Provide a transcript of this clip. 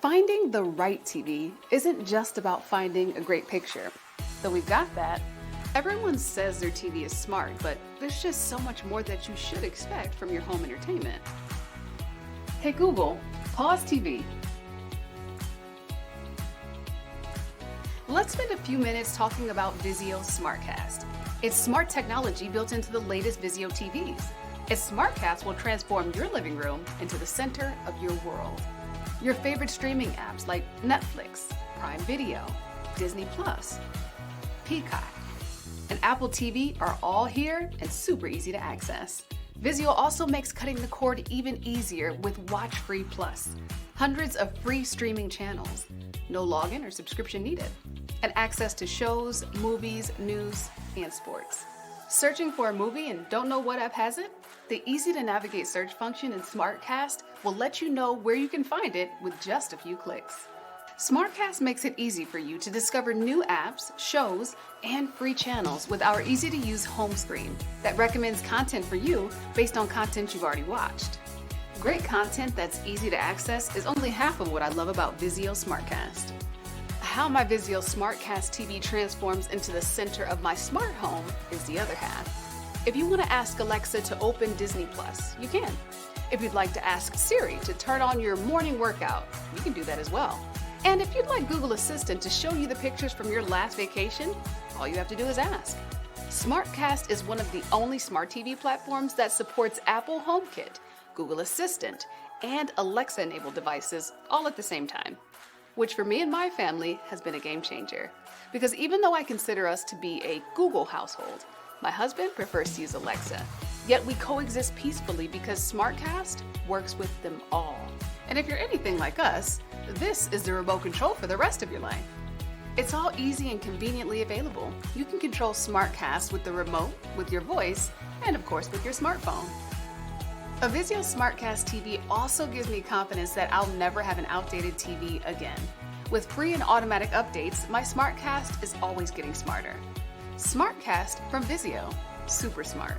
Finding the right TV isn't just about finding a great picture. Though we've got that, everyone says their TV is smart, but there's just so much more that you should expect from your home entertainment. Hey Google, pause TV. Let's spend a few minutes talking about Vizio SmartCast. It's smart technology built into the latest Vizio TVs. Its SmartCast will transform your living room into the center of your world. Your favorite streaming apps like Netflix, Prime Video, Disney+, Peacock, and Apple TV are all here and super easy to access. Vizio also makes cutting the cord even easier with Watch Free Plus. Hundreds of free streaming channels, no login or subscription needed, and access to shows, movies, news, and sports. Searching for a movie and don't know what app has it? The easy-to-navigate search function in SmartCast will let you know where you can find it with just a few clicks. SmartCast makes it easy for you to discover new apps, shows, and free channels with our easy-to-use home screen that recommends content for you based on content you've already watched. Great content that's easy to access is only half of what I love about Vizio SmartCast. How my Vizio SmartCast TV transforms into the center of my smart home is the other half. If you want to ask Alexa to open Disney+, you can. If you'd like to ask Siri to turn on your morning workout, you can do that as well. And if you'd like Google Assistant to show you the pictures from your last vacation, all you have to do is ask. SmartCast is one of the only smart TV platforms that supports Apple HomeKit, Google Assistant, and Alexa-enabled devices all at the same time, which for me and my family has been a game changer. Because even though I consider us to be a Google household, my husband prefers to use Alexa, yet we coexist peacefully because SmartCast works with them all. And if you're anything like us, this is the remote control for the rest of your life. It's all easy and conveniently available. You can control SmartCast with the remote, with your voice, and of course with your smartphone. A Vizio SmartCast TV also gives me confidence that I'll never have an outdated TV again. With free and automatic updates, my SmartCast is always getting smarter. SmartCast from Vizio. Super smart.